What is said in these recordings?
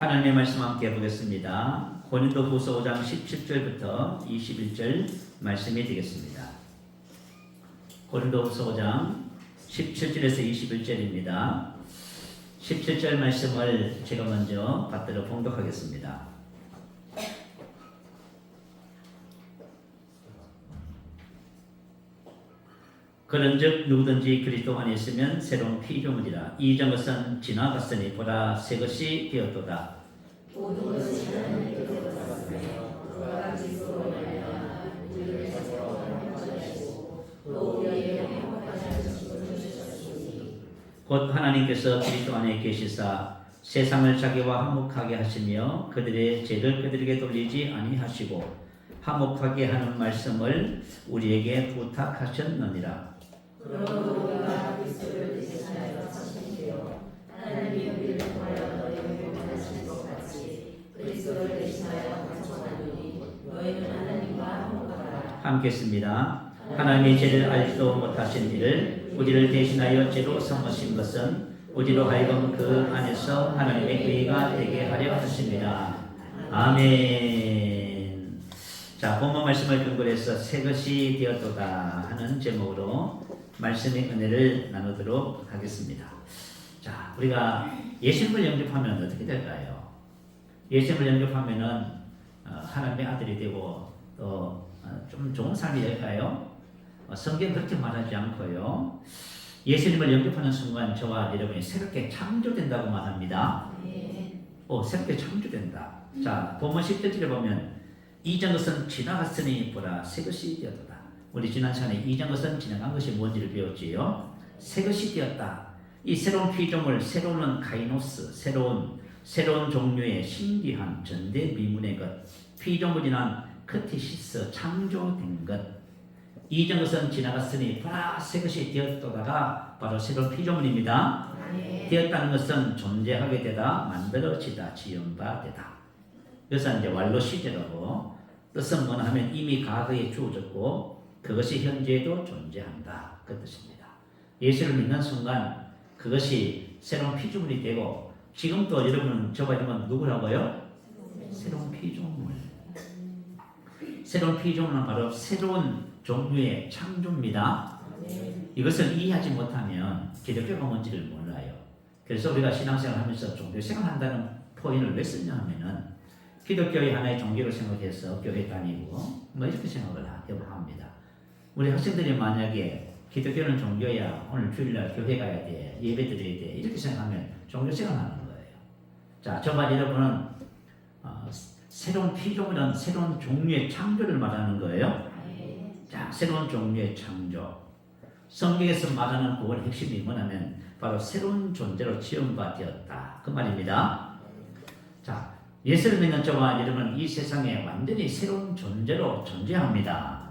하나님의 말씀 함께 보겠습니다. 고린도후서 5장 17절부터 21절 말씀이 되겠습니다. 고린도후서 5장 17절에서 21절입니다. 17절 말씀을 제가 먼저 받들어 봉독하겠습니다. 그런즉 누구든지 그리스도 안에 있으면 새로운 피조물이라. 이전 것은 지나갔으니 보라 새 것이 되었도다. 모든 것이 하나님께 되었으며 그와 그리스도로 말미암아 우리를 새롭게 하시고 또 우리에게 행복하게 하시고 주셨으니 곧 하나님께서 그리스도 안에 계시사 세상을 자기와 화목하게 하시며 그들의 죄를 그들에게 돌리지 아니하시고 화목하게 하는 말씀을 우리에게 부탁하셨느니라. 그러므로 우리가 그리스도를 대신하여 사신되어 하나님이 우리를 통하여 너희를 행복하신 것 같이 그리스도를 대신하여 방송하노니 너희는 하나님과 화목하라. 함께 했습니다. 하나님의 죄를 알지도 못하신 이를 우리를 대신하여 죄로 삼으신 것은 우리로 하여금 그 안에서 하나님의 의가 되게 하려 하십니다. 아멘. 자, 본문 말씀을 근거로 해서 새 것이 되었도다 하는 제목으로 말씀의 은혜를 나누도록 하겠습니다. 자, 우리가 예수님을 영접하면 어떻게 될까요? 예수님을 영접하면은 하나님의 아들이 되고 또 좀 좋은 삶이 될까요? 성경 그렇게 말하지 않고요. 예수님을 영접하는 순간 저와 여러분이 새롭게 창조된다고 말합니다. 새롭게 창조된다. 자, 본문 10절에 보면 이전 것은 지나갔으니 보라 새 것이 되었다. 우리 지난 시간에 이전 것은 지나간 것이 뭔지를 배웠지요. 새 것이 되었다. 이 새로운 피조물, 새로운 카이노스, 새로운 종류의 신비한 전대미문의 것, 피조물이란 크티시스, 창조된 것. 이전 것은 지나갔으니 보라 새 것이 되었다가 바로 새로운 피조물입니다. 되었다는 것은 존재하게 되다, 만들어지다, 지연바되다. 그래서 이제 완로 시제라고 뜻은 뭐냐 하면 이미 과거에 주어졌고 그것이 현재에도 존재한다. 그 뜻입니다. 예수를 믿는 순간 그것이 새로운 피조물이 되고 지금도 여러분은 저와 여러분 누구라고요? 새로운 피조물. 새로운 피조물은 바로 새로운 종류의 창조입니다. 이것을 이해하지 못하면 기독교가 뭔지를 몰라요. 그래서 우리가 신앙생활 하면서 종교생활 한다는 표현을 왜 쓰냐 하면은 기독교의 하나의 종교로 생각해서 교회 다니고 뭐 이렇게 생각을 합니다. 우리 학생들이 만약에 기독교는 종교야, 오늘 주일날 교회 가야 돼, 예배 드려야 돼 이렇게 생각하면 종교생활 하는 거예요. 자, 저만 여러분은 새로운 피조물은 새로운 종류의 창조를 말하는 거예요. 자, 새로운 종류의 창조. 성경에서 말하는 그걸 핵심이 뭐냐면 바로 새로운 존재로 지음받았다. 그 말입니다. 자, 예수를 믿는 저와 여러분은 이 세상에 완전히 새로운 존재로 존재합니다.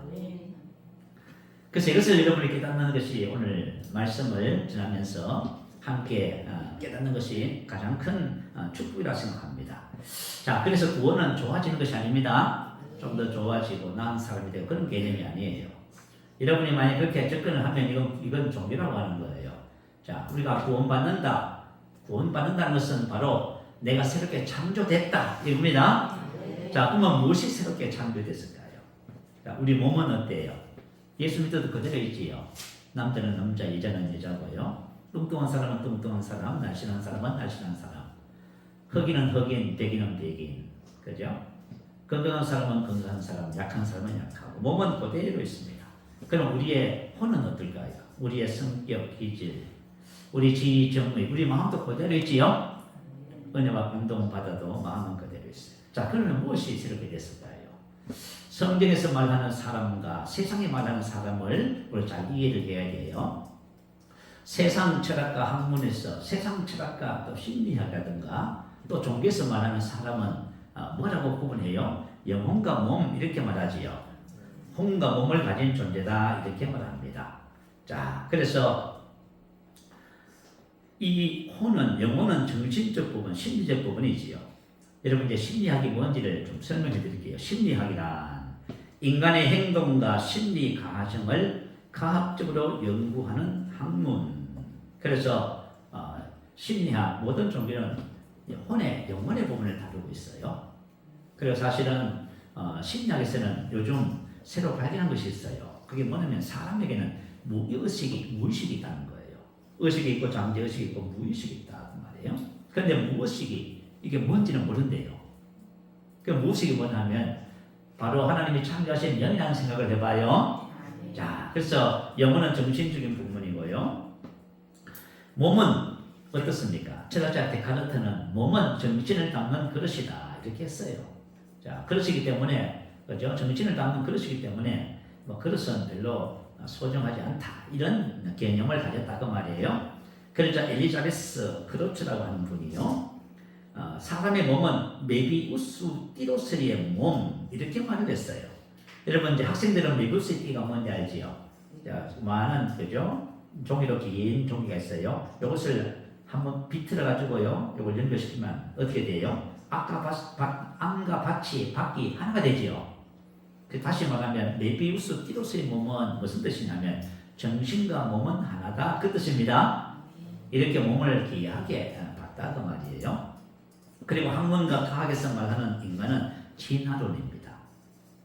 그래서 이것을 여러분이 깨닫는 것이 오늘 말씀을 전하면서 함께 깨닫는 것이 가장 큰 축복이라 생각합니다. 자, 그래서 구원은 좋아지는 것이 아닙니다. 좀 더 좋아지고 나은 사람이 되고 그런 개념이 아니에요. 여러분이 만약 그렇게 접근을 하면 이건 종교라고 하는 거예요. 자, 우리가 구원받는다. 구원받는다는 것은 바로 내가 새롭게 창조됐다. 이겁니다. 자, 그러면 무엇이 새롭게 창조됐을까요? 자, 우리 몸은 어때요? 예수 믿어도 그대로 있지요. 남자는 남자, 여자는 여자고요. 뚱뚱한 사람은 뚱뚱한 사람, 날씬한 사람은 날씬한 사람. 흑인은 흑인, 백인은 백인. 그죠? 건강한 사람은 건강한 사람, 약한 사람은 약하고. 몸은 그대로 있습니다. 그럼 우리의 혼은 어떨까요? 우리의 성격, 기질, 우리 지위, 정의, 우리 마음도 그대로 있지요? 은혜와 감동을 받아도 마음은 그대로 있어요. 자, 그러면 무엇이 새롭게 됐을까요? 성경에서 말하는 사람과 세상에 말하는 사람을 우리 잘 이해를 해야 돼요. 세상 철학과 학문에서 세상 철학과 또 심리학이라든가 또 종교에서 말하는 사람은 뭐라고 구분해요? 영혼과 몸 이렇게 말하지요. 혼과 몸을 가진 존재다 이렇게 말합니다. 자, 그래서 이 혼은 영혼은 정신적 부분, 심리적 부분이지요. 여러분 이제 심리학이 뭔지를 좀 설명해 드릴게요. 심리학이란 인간의 행동과 심리 과정을 과학적으로 연구하는 학문. 그래서 심리학 모든 종교는 혼의 영혼의 부분을 다루고 있어요. 그리고 사실은 신약에서는 요즘 새로 발견한 것이 있어요. 그게 뭐냐면 사람에게는 무의식이 있다는 거예요. 의식이 있고 잠재의식이 있고 무의식이 있다는 말이에요. 그런데 무의식이 이게 뭔지는 모른대요. 그 무의식이 뭐냐면 바로 하나님이 창조하신 영이라는 생각을 해봐요. 자, 그래서 영혼은 정신적인 부분이고요. 몸은 어떻습니까? 철학자 데카르트는 몸은 정신을 담는 그릇이다 이렇게 했어요. 자, 그릇이기 때문에 그죠? 정신을 담는 그릇이기 때문에 뭐 그릇은 별로 소중하지 않다 이런 개념을 가졌다 그 말이에요. 그러자 엘리자베스 크로츠라고 하는 분이요. 사람의 몸은 메비우스 띠로스리의 몸 이렇게 말을 했어요. 여러분 이제 학생들은 메비우스 띠가 뭔지 알지요? 자, 많은 그죠? 종이로 긴 종이가 있어요. 이것을 한번 비틀어 가지고요. 이걸 연결시키면 어떻게 돼요? 암과 밭이 하나가 되지요. 다시 말하면 메비우스 띠로스의 몸은 무슨 뜻이냐면 정신과 몸은 하나다 그 뜻입니다. 이렇게 몸을 귀하게 봤다 그 말이에요. 그리고 학문과 과학에서 말하는 인간은 진화론입니다.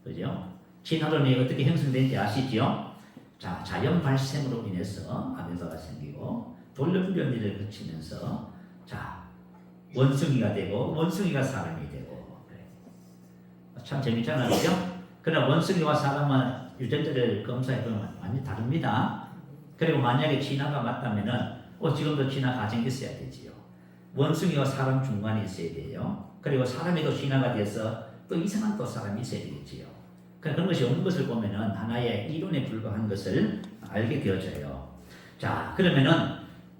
그죠? 진화론이 어떻게 형성된지 아시죠? 자, 자연 발생으로 인해서 아메바가 생기고 돌연변이를 거치면서 자, 원숭이가 되고 원숭이가 사람이 되고 그래. 참 재밌잖아요. 그죠? 그러나 원숭이와 사람은 유전자를 검사해보면 완전히 다릅니다. 그리고 만약에 진화가 맞다면은 지금도 진화 과정이 있어야 되지요. 원숭이와 사람 중간에 있어야 돼요. 그리고 사람이 또 진화가 돼서 또 이상한 또 사람이 있어야 되겠지요. 그런 것이 없는 것을 보면은 하나의 이론에 불과한 것을 알게 되어져요. 자, 그러면은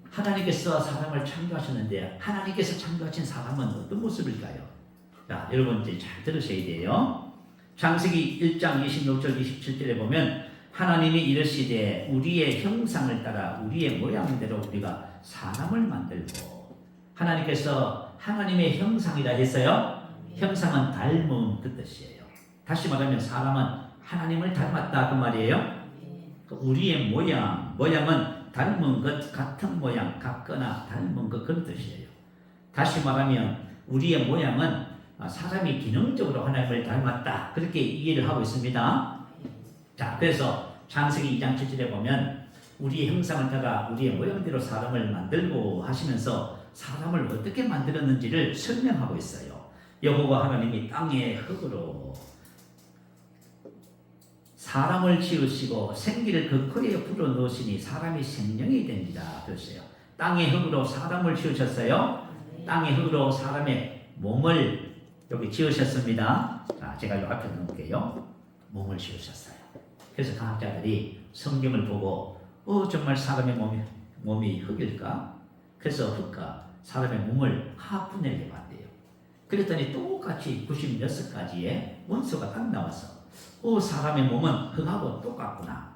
하나님께서 사람을 창조하셨는데 하나님께서 창조하신 사람은 어떤 모습일까요? 자, 여러분 이제 잘 들으셔야 돼요. 창세기 1장 26절 27절에 보면 하나님이 이르시되 우리의 형상을 따라 우리의 모양대로 우리가 사람을 만들고 하나님께서 하나님의 형상이라 했어요. 형상은 닮은 그 뜻이에요. 다시 말하면 사람은 하나님을 닮았다 그 말이에요. 우리의 모양은 닮은 것, 같은 모양, 같거나 닮은 것 그런 뜻이에요. 다시 말하면 우리의 모양은 사람이 기능적으로 하나님을 닮았다 그렇게 이해를 하고 있습니다. 자, 그래서 창세기 2장 7절에 보면 우리의 형상을 따라 우리의 모양대로 사람을 만들고 하시면서 사람을 어떻게 만들었는지를 설명하고 있어요. 여호와 하나님이 땅의 흙으로 사람을 지으시고 생기를 그 코에 불어 넣으시니 사람이 생명이 된지라 그랬어요. 땅의 흙으로 사람을 지으셨어요. 땅의 흙으로 사람의 몸을 여기 지으셨습니다. 자, 제가 이 앞에 놓을게요. 몸을 지으셨어요. 그래서 과학자들이 성경을 보고 정말 사람의 몸이 흙일까? 그래서 흙과 사람의 몸을 화합분해를 해봤대요. 그랬더니 똑같이 96가지의 원소가 딱 나와서 사람의 몸은 흙하고 똑같구나.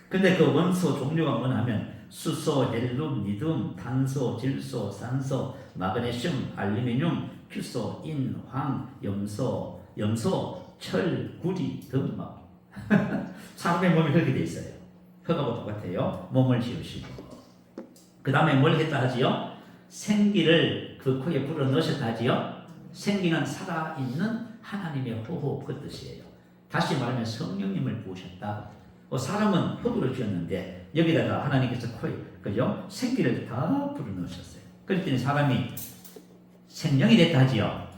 근데 그 원소 종류가 뭐냐면 수소, 헬륨, 리튬, 탄소, 질소, 산소, 마그네슘, 알루미늄, 규소, 인, 황, 염소, 철, 구리 등 막 사람의 몸이 그렇게 돼 있어요. 흙하고 똑같아요. 몸을 지으시고 그 다음에 뭘 했다 하지요? 생기를 그 코에 불어 넣으셨다 하지요? 생기는 살아있는 하나님의 호흡 그 뜻이에요. 다시 말하면 성령님을 부으셨다. 사람은 흙으로 지었는데 여기다가 하나님께서 코에 그죠? 생기를 다 불어 넣으셨어요. 그랬더니 사람이 생명이 됐다 하지요.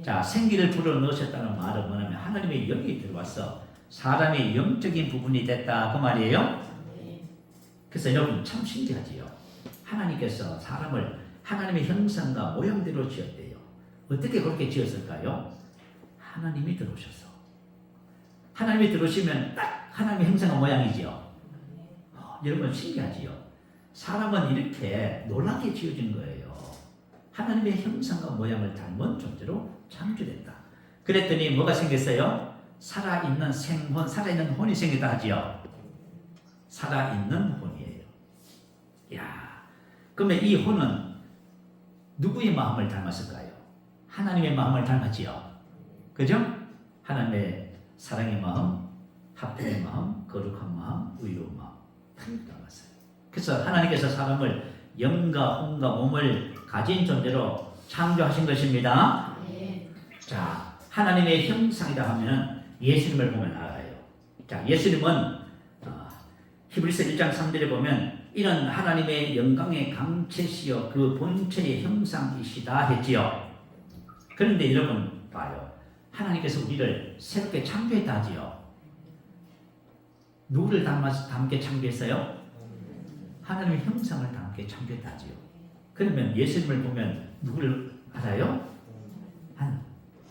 자, 생기를 불어 넣으셨다는 말은 뭐냐면 하나님의 영이 들어와서 사람의 영적인 부분이 됐다 그 말이에요. 그래서 여러분 참 신기하지요. 하나님께서 사람을 하나님의 형상과 모양대로 지었대요. 어떻게 그렇게 지었을까요? 하나님이 들어오셔서. 하나님이 들어오시면 딱 하나님의 형상과 모양이지요. 여러분 신기하지요. 사람은 이렇게 놀랍게 지어진 거예요. 하나님의 형상과 모양을 닮은 존재로 창조됐다. 그랬더니 뭐가 생겼어요? 살아있는 생혼, 살아있는 혼이 생겼다 하지요. 살아있는 혼이에요. 야, 그러면 이 혼은 누구의 마음을 닮았을까요? 하나님의 마음을 닮았지요. 그죠? 하나님의 사랑의 마음, 화평의 마음, 거룩한 마음, 의로운 마음 다 닮았어요. 그래서 하나님께서 사람을 영과 혼과 몸을 가진 존재로 창조하신 것입니다. 자, 하나님의 형상이라 하면 예수님을 보면 알아요. 자, 예수님은 히브리서 1장 3절에 보면 이는 하나님의 영광의 강체시여 그 본체의 형상이시다 했지요. 그런데 여러분 봐요. 하나님께서 우리를 새롭게 창조했다 하지요. 누구를 닮게 창조했어요? 하나님의 형상을 닮게 창조했다 하지요. 그러면 예수님을 보면 누구를 알아요?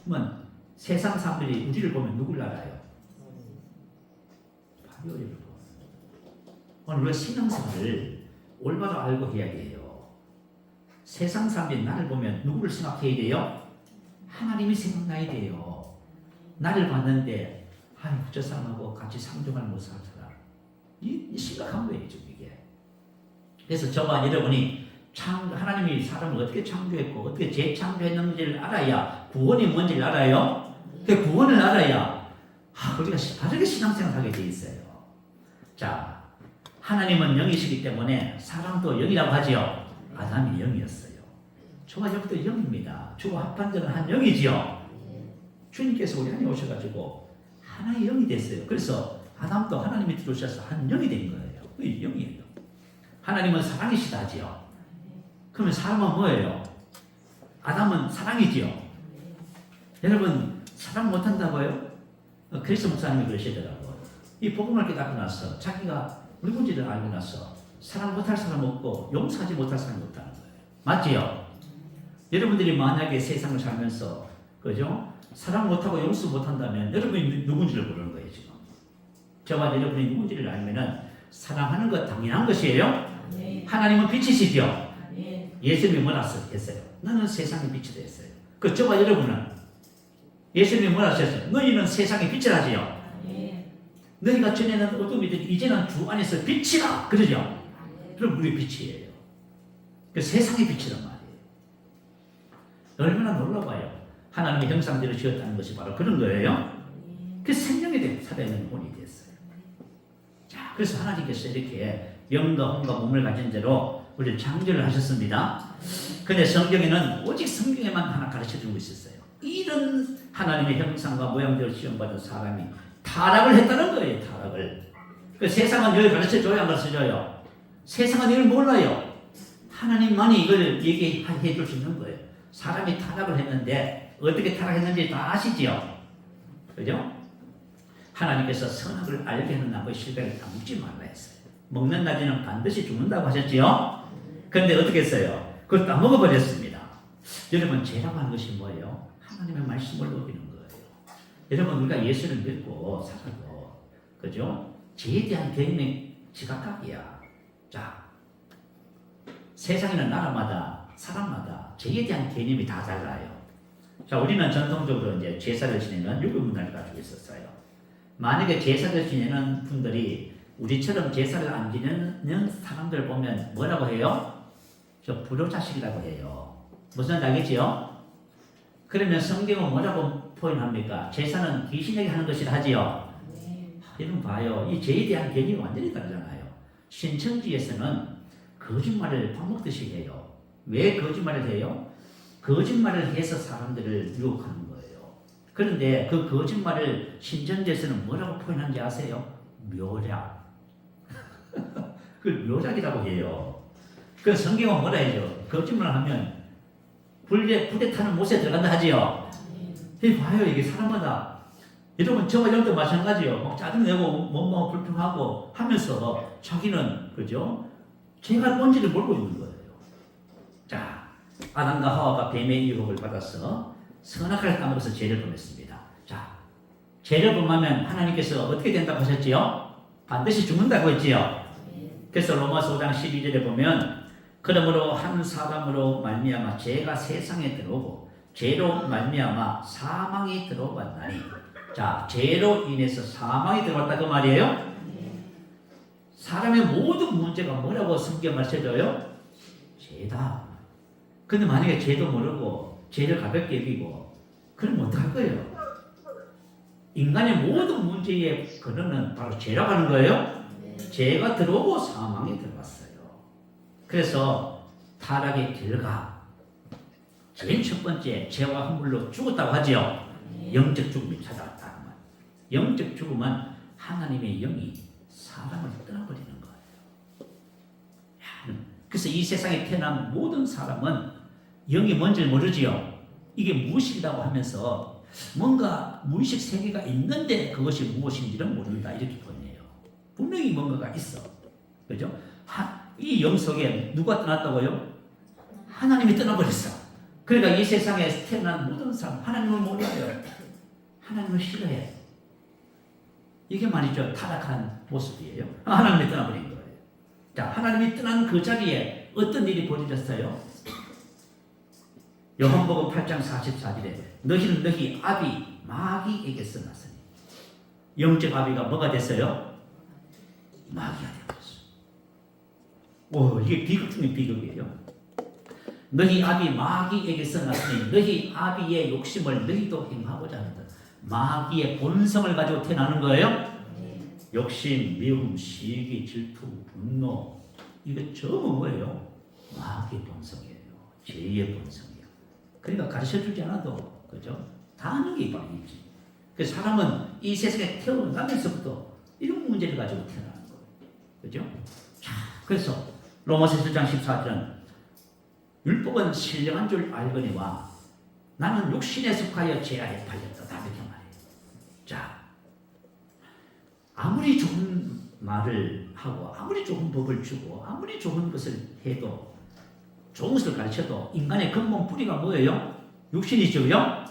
그러면 세상 사람들이 우리를 보면 누구를 알아요? 봐요, 여러분. 오늘 우리가 신앙생활을 올바로 알고 해야 돼요. 세상 사람들이 나를 보면 누구를 생각해야 돼요? 하나님이 생각나야 돼요. 나를 봤는데 저 사람하고 같이 상종을 못 살 사람. 이 심각한 거예요, 지금 이게. 그래서 저와 여러분이 하나님이 사람을 어떻게 창조했고 어떻게 재창조했는지를 알아야 구원이 뭔지를 알아요. 그 구원을 알아야 우리가 바르게 신앙생활을 하게 돼 있어요. 자, 하나님은 영이시기 때문에 사람도 영이라고 하지요. 아담이 영이었어요. 저와 여러분도 영입니다. 주와 합한자는 한 영이지요. 주님께서 우리 안에 오셔가지고 하나의 영이 됐어요. 그래서 아담도 하나님이 들어오셔서 한 영이 된 거예요. 그 영이에요. 하나님은 사랑이시다 하지요. 그러면 사람은 뭐예요? 아담은 사랑이지요. 여러분 사랑 못한다고요? 그리스도 목사님이 그러시더라고요. 이 복음을 깨닫고 나서 자기가 누군지를 알고 나서 사랑 못할 사람 없고 용서하지 못할 사람이 없다는 거예요. 맞지요? 여러분들이 만약에 세상을 살면서 그죠? 사랑 못하고 용서 못한다면 여러분이 누군지를 모르는 거예요. 지금 저와 여러분이 누군지를 알면은 사랑하는 것 당연한 것이에요. 하나님은 빛이시죠. 예수님이 뭐라 했어요? 너는 세상의 빛이 됐어요. 그 저와 여러분은 예수님이 뭐라 하셨어요? 너희는 세상의 빛을 하지요. 너희가 전에는 어둠이더니 이제는 주 안에서 빛이라 그러죠. 그럼 우리 빛이에요. 그 세상의 빛이란 말이에요. 얼마나 놀라워요. 하나님의 형상대로 지었다는 것이 바로 그런 거예요. 그 생명에 살아있는 본이 됐어요. 자, 그래서 하나님께서 이렇게 영과 혼과 몸을 가진 대로 우리를 창조를 하셨습니다. 근데 성경에는 오직 성경에만 하나 가르쳐주고 있었어요. 이런 하나님의 형상과 모양대로 지음받은 사람이 타락을 했다는 거예요. 타락을. 그 세상은 여기 가르쳐줘야 안 가르쳐줘요? 세상은 이걸 몰라요. 하나님만이 이걸 얘기해 줄 수 있는 거예요. 사람이 타락을 했는데 어떻게 타락했는지 다 아시지요? 그죠? 하나님께서 선악을 알게 하는 나무의 실과를 다 먹지 말라 했어요. 먹는 날에는 반드시 죽는다고 하셨지요? 그런데 어떻게 했어요? 그걸 다 먹어버렸습니다. 여러분 죄라고 하는 것이 뭐예요? 하나님의 말씀을 어기는 거예요. 여러분 우리가 예수를 믿고 살아도 그죠? 죄에 대한 개념이 지각각이야. 자, 세상에는 나라마다 사람마다 죄에 대한 개념이 다 달라요. 자, 우리는 전통적으로 이제 제사를 지내는 율법 문화를 가지고 있었어요. 만약에 제사를 지내는 분들이 우리처럼 제사를 안 지내는 사람들 보면 뭐라고 해요? 저 불효자식이라고 해요. 무슨 알겠지요? 그러면 성경은 뭐라고 표현합니까? 제사는 귀신에게 하는 것이라 하지요. 여러분 봐요. 이 죄에 대한 개념이 완전히 다르잖아요. 신천지에서는 거짓말을 밥 먹듯이 해요. 왜 거짓말을 해요? 거짓말을 해서 사람들을 유혹하는 거예요. 그런데 그 거짓말을 신천지에서는 뭐라고 표현하는지 아세요? 묘작. 그 묘작이라고 해요. 그 성경은 뭐라 해요? 거짓말을 하면 불에 타는 못에 들어간다 하지요. 이 봐요. 이게 사람마다 여러분 저와 여러분도 마찬가지요. 막 짜증내고 뭐뭐 불평하고 하면서 자기는 그죠? 죄가 뭔지를 모르고 있는 거예요. 자, 아담과 하와가 뱀의 유혹을 받아서 선악을 까먹어서 죄를 범했습니다. 자, 죄를 범하면 하나님께서 어떻게 된다고 하셨지요? 반드시 죽는다고 했지요. 그래서 로마서 5장 12절에 보면 그러므로 한 사람으로 말미암아 죄가 세상에 들어오고 죄로 말미암아 사망이 들어왔나니. 자, 죄로 인해서 사망이 들어왔다 그 말이에요. 사람의 모든 문제가 뭐라고 성경 말씀해줘요? 죄다. 근데 만약에 죄도 모르고 죄를 가볍게 여기고 그러면 어떡할 거예요? 인간의 모든 문제의 근원은 바로 죄라고 하는 거예요. 죄가 들어오고 사망이 들어왔어요. 그래서 타락의 결과 맨 첫 번째 죄와 허물로 죽었다고 하지요. 영적 죽음이 찾아왔다. 영적 죽음은 하나님의 영이 사람을 떠나버리는 거예요. 그래서 이 세상에 태어난 모든 사람은 영이 뭔지 모르지요. 이게 무엇이라고 하면서 뭔가 무의식 세계가 있는데 그것이 무엇인지를 모른다 이렇게 보내요. 분명히 뭔가가 있어. 그죠? 이 영 속에 누가 떠났다고요? 하나님이 떠나버렸어. 그러니까 이 세상에 태어난 모든 사람 하나님을 몰라요. 하나님을 싫어해요. 이게 말이죠. 타락한 모습이에요. 하나님이 떠나버린 거예요. 자, 하나님이 떠난 그 자리에 어떤 일이 벌어졌어요? 요한복음 8장 44절에 너희는 너희 아비 마귀에게서 났으니 영적 아비가 뭐가 됐어요? 마귀가 되었어요. 오, 이게 비극 중에 비극이에요. 너희 아비 마귀에게서 났으니 너희 아비의 욕심을 너희도 행하고자 한다. 마귀의 본성을 가지고 태어나는 거예요. 욕심, 미움, 시기, 질투, 분노 이거 전부 뭐예요? 마귀의 본성이에요. 죄의 본성이에요. 그러니까 가르쳐주지 않아도 그죠? 다 아는 게 바로 있지. 그래서 사람은 이 세상에 태어나면서부터 이런 문제를 가지고 태어나는 거예요. 그죠? 자, 그래서 로마서 7장 14절은 율법은 신령한 줄 알거니와 나는 육신에 속하여 죄 아래 팔렸다. 다 이렇게 말해요. 자, 아무리 좋은 말을 하고 아무리 좋은 법을 주고 아무리 좋은 것을 해도 좋은 것을 가르쳐도 인간의 근본 뿌리가 뭐예요? 육신이죠요?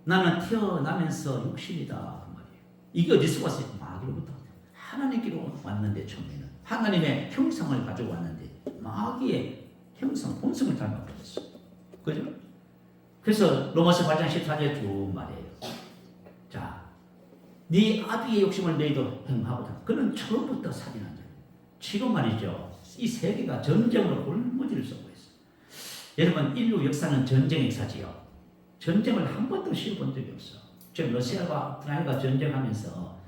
나는 태어나면서 육신이다. 그 말이에요. 이게 어디서 왔어요? 마귀로부터. 하나님께로 왔는데 처음에는 하나님의 형상을 가지고 왔는데 마귀의 형상, 본성을 닮아버렸어. 그죠? 그래서 로마서 8장 14절에 쭉 말해요. 자, 네 아비의 욕심을 너희도 행하고자. 그는 처음부터 살인한 자예요. 지금 말이죠. 이 세계가 전쟁으로 골머리를 쏘고 있어. 여러분, 인류 역사는 전쟁 역사지요. 전쟁을 한 번도 쉬어본 적이 없어. 지금 러시아가 우크라이나가 전쟁하면서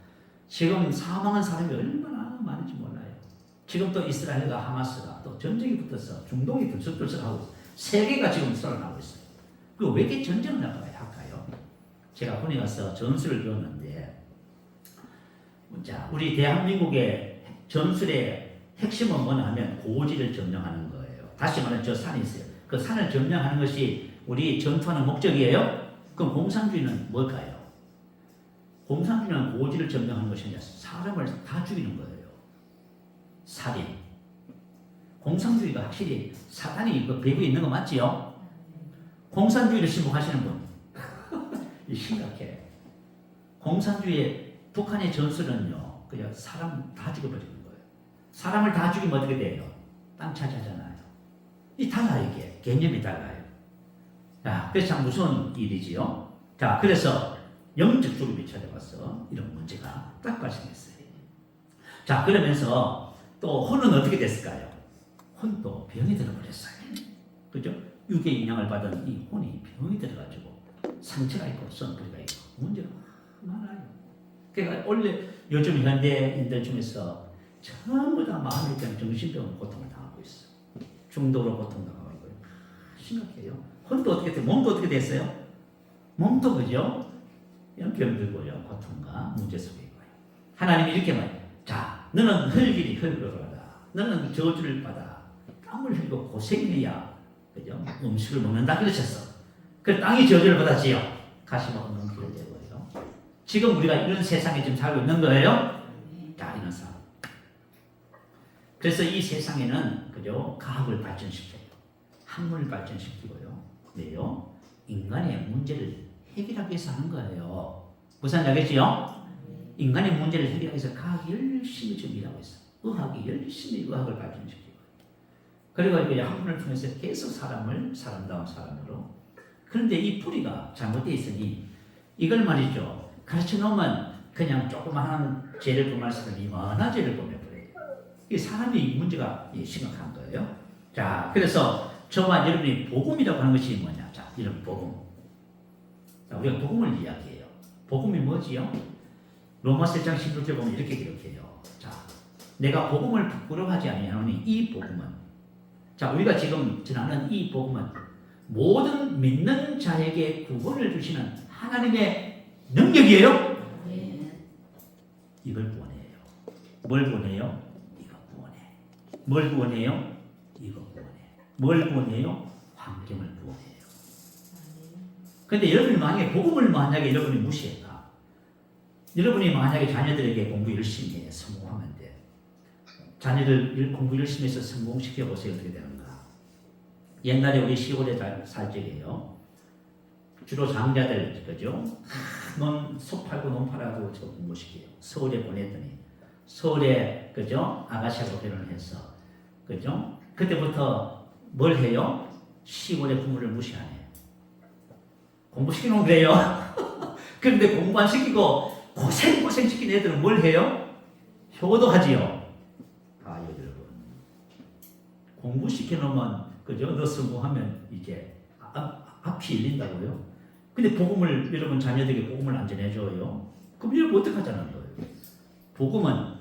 지금 사망한 사람이 얼마나 많은지 몰라요. 지금 또 이스라엘과 하마스가 또 전쟁이 붙어서 중동이 들썩들썩하고 세계가 지금 썰어나고 있어요. 그 왜 이렇게 전쟁을 할까요? 제가 군에 가서 전술을 배웠는데, 자, 우리 대한민국의 전술의 핵심은 뭐냐 하면 고지를 점령하는 거예요. 다시 말하면 저 산이 있어요. 그 산을 점령하는 것이 우리 전투하는 목적이에요. 그럼 공산주의는 뭘까요? 공산주의는 고지를 점령하는 것이 아니라 사람을 다 죽이는 거예요. 살인. 공산주의가 확실히 사단이 그 배후에 있는 거 맞지요? 공산주의를 신봉하시는 분 심각해. 공산주의의 북한의 전술은요, 그냥 사람 다 죽여버리는 거예요. 사람을 다 죽이면 어떻게 돼요? 땅 차지하잖아요. 이 달라요. 이게 개념이 달라요. 자, 그래서 참 무서운 일이지요. 자, 그래서 영적 죽음이 찾아와서 이런 문제가 딱 발생했어요. 자, 그러면서 또 혼은 어떻게 됐을까요? 혼도 병이 들어버렸어요. 그죠? 육의 영향을 받은 이 혼이 병이 들어가지고 상처가 있고 썬뿌리가 있고 문제가 많아요. 그러니까 원래 요즘 현대인들 중에서 전부 다 마음의 병, 정신병 고통을 당하고 있어. 중독으로 고통당하고 있고요. 심각해요. 혼도 어떻게 돼? 몸도 어떻게 됐어요? 몸도 그죠? 병 들고요. 고통과 문제 속에 있고요. 하나님이 이렇게 말해요. 자, 너는 흙이니 흙으로 가라. 너는 저주를 받아. 땀을 흘리고 고생해야 그죠? 음식을 먹는다 그러셨어. 그 땅이 저주를 받았지요. 가시 먹은 놈 기를 내고요. 지금 우리가 이런 세상에 지금 살고 있는 거예요. 자, 이런 사람. 그래서 이 세상에는 그죠? 과학을 발전시켜요. 학문을 발전시키고요. 왜요? 인간의 문제를 해결하기 위해서 하는 거예요. 무슨 알겠지요? 인간의 문제를 해결하기 위해서 과학이 열심히 지금 일하고 있어. 의학이 열심히 의학을 발전시키고. 그리고 이제 학문을 통해서 계속 사람을 사람다운 사람으로. 그런데 이 뿌리가 잘못되어 있으니 이걸 말이죠. 가르쳐 놓으면 그냥 조그마한 죄를 범할 사람이 이만한 죄를 범해버려요. 이 사람이 문제가 심각한 거예요. 자, 그래서 저와 여러분이 복음이라고 하는 것이 뭐냐. 자, 이런 복음. 자, 우리가 복음을 이야기해요. 복음이 뭐지요? 로마서 1장 16절 보면 이렇게 기록해요. 자, 내가 복음을 부끄러워하지 아니하노니 이 복음은, 자, 우리가 지금 전하는 이 복음은 모든 믿는 자에게 구원을 주시는 하나님의 능력이에요. 이걸 구원해요. 뭘 구원해요? 이거 구원해. 뭘 구원해요? 이거 구원해. 뭘 구원해요? 환경을 구원해요. 근데 여러분이 만약에 복음을 만약에 여러분이 무시했다. 여러분이 만약에 자녀들에게 공부 열심히 해 성공하면 돼. 자녀들 공부 열심히 해서 성공시켜 보세요. 어떻게 되는가? 옛날에 우리 시골에 살 적이에요. 주로 장자들 그죠? 소 팔고 논 팔아도 저 공부시켜요. 서울에 보냈더니 서울에 그죠? 아가씨하고 결혼을 했어. 그죠? 그때부터 뭘 해요? 시골의 부모를 무시하네. 공부시키면 그래요. 그런데 공부 안 시키고 고생 시킨 애들은 뭘 해요? 효도하지요. 아, 여러분. 공부시켜놓으면, 그죠? 너 성공하면 이게 앞이 열린다고요? 근데 복음을, 여러분 자녀들에게 복음을 안 전해줘요? 그럼 여러분 어떡하자는 거예요? 복음은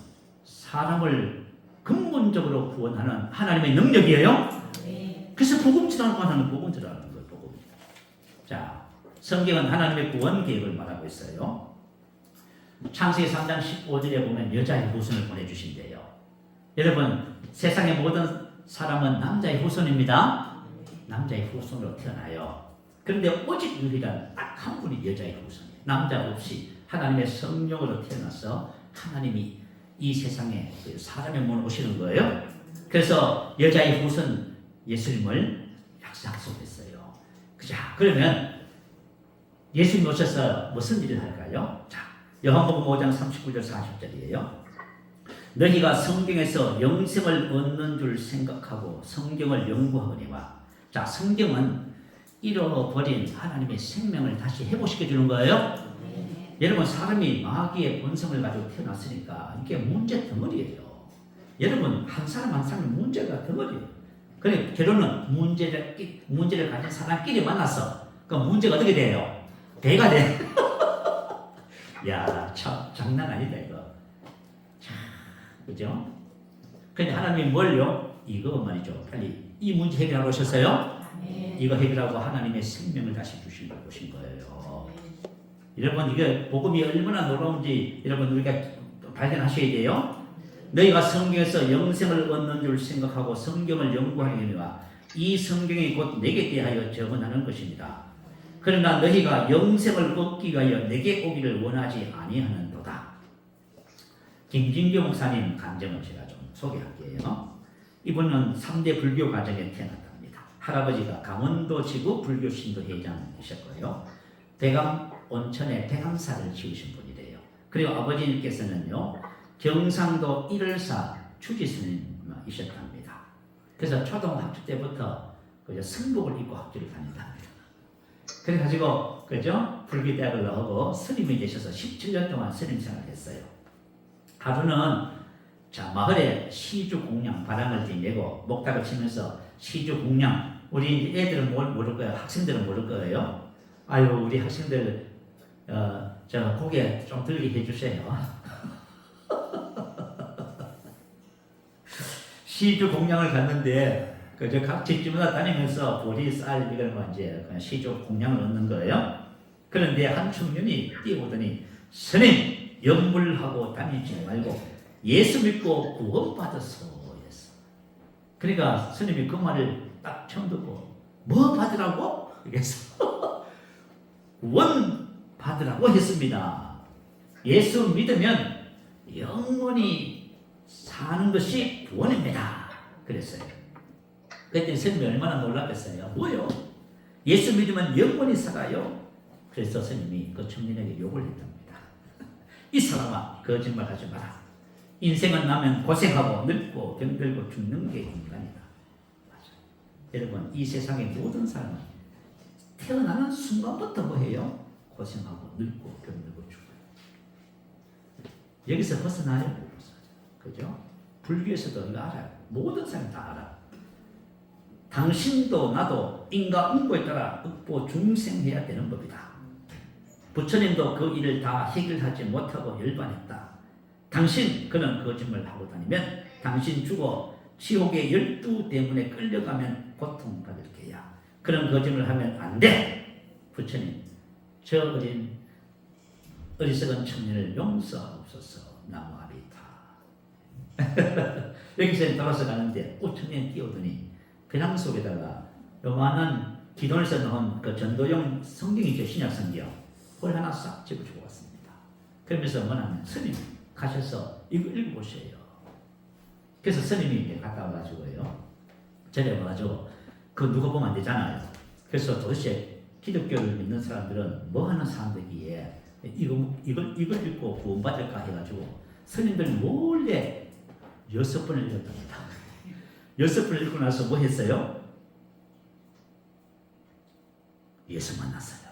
사람을 근본적으로 구원하는 하나님의 능력이에요? 그래서 복음지라는 하나는 복음지라는 거예요, 복음. 자, 성경은 하나님의 구원 계획을 말하고 있어요. 창세기 3장 15절에 보면 여자의 후손을 보내주신대요. 여러분, 세상의 모든 사람은 남자의 후손입니다. 남자의 후손으로 태어나요. 그런데 오직 유일한 딱 한 분이 여자의 후손이에요. 남자 없이 하나님의 성령으로 태어나서 하나님이 이 세상에 사람의 몸을 오시는 거예요. 그래서 여자의 후손 예수님을 약속했어요. 자, 그러면 예수님 오셔서 무슨 일을 할까요? 자, 요한복음 5장 39절 40절이에요. 너희가 성경에서 영생을 얻는 줄 생각하고 성경을 연구하거니와. 자, 성경은 잃어버린 하나님의 생명을 다시 회복시켜 주는 거예요. 여러분, 사람이 마귀의 본성을 가지고 태어났으니까 이게 문제 덩어리예요. 여러분, 한 사람 한 사람의 문제가 덩어리예요. 그래, 결론은 문제를 가진 사람끼리 만나서 그 문제가 어떻게 돼요? 대가 돼. 야, 참 장난 아니다 이거. 자, 그죠? 근데 하나님이 뭘요? 이거 말이죠. 빨리 이 문제 해결하러 오셨어요? 이거 해결하고 하나님의 생명을 다시 주시려고 오신 거예요. 여러분, 이게 복음이 얼마나 놀라운지 여러분 우리가 발견하셔야 돼요. 너희가 성경에서 영생을 얻는 줄 생각하고 성경을 연구하려니와 이 성경이 곧 내게 대하여 적언하는 것입니다. 그러나 너희가 영생을 얻기 위하여 내게 오기를 원하지 아니하는도다. 김진교 목사님 간증을 제가 좀 소개할게요. 이분은 3대 불교 가정에 태어났답니다. 할아버지가 강원도 지구 불교 신도 회장이셨고요. 대감 온천에 대감사를 지으신 분이래요. 그리고 아버지께서는요 경상도 일월사 추지스님이셨답니다. 그래서 초등학교 때부터 그저 승복을 입고 학교를 다닌답니다. 그래가지고 그죠 불교대학을 나오고 스님이 되셔서 17년 동안 스님 생활했어요. 하루는 자 마을에 시주 공양 바람을 띠내고 목탁을 치면서 시주 공양 우리 애들은 모를 거예요. 학생들은 모를 거예요. 아유 우리 학생들 저 고개 좀 들게 해주세요. 시주 공양을 갔는데 그저 각 집집마다 다니면서 보리 쌀 이걸 뭐 이제 그냥 시주 공양을 얻는 거예요. 그런데 한 청년이 뛰어오더니 스님 염불하고 다니지 말고 예수 믿고 구원받았어 했어. 그러니까 스님이 그 말을 딱 처음 듣고 뭐 받으라고? 그래서 구원 받으라고 했습니다. 예수 믿으면 영원히 사는 것이 구원입니다. 그랬어요. 그때 스님이 얼마나 놀랐겠어요. 뭐요? 예수 믿으면 영원히 살아요. 그래서 스님이 그 청년에게 욕을 했답니다. 이 사람아 거짓말하지 마라. 인생은 나면 고생하고 늙고 병들고 죽는 게 인간이다. 맞아요. 여러분 이 세상의 모든 사람은 태어나는 순간부터 뭐해요? 고생하고 늙고 병들고 죽어요. 여기서 벗어나요? 못 벗어나요. 그죠? 불교에서도 이거 알아요. 모든 사람이 다 알아. 당신도 나도 인과 응보에 따라 윽보 중생해야 되는 법이다. 부처님도 그 일을 다 해결하지 못하고 열반했다. 당신 그는 거짓말하고 다니면 당신 죽어 지옥의 열두 때문에 끌려가면 고통받을 게야. 그런 거짓을 하면 안 돼. 부처님, 저 어리석은 청년을 용서하옵소서. 나무아비타. 여기서 돌아서 가는데 청년이 뛰어오더니 배낭 속에다가 요만한 기도에서 나온 그 전도용 성경이죠. 신약 성경. 그걸 하나 싹 집어주고 왔습니다. 그러면서 뭐냐면 스님 가셔서 이거 읽어보세요. 그래서 스님이 이제 갔다 와가지고요. 저래 와가지고 그 누가 보면 안 되잖아요. 그래서 도대체 기독교를 믿는 사람들은 뭐 하는 사람들이기에 이걸 읽고 구원받을까 해가지고 스님들 몰래 6번을 읽었답니다. 6번을 읽고 나서 뭐 했어요? 예수 만났어요.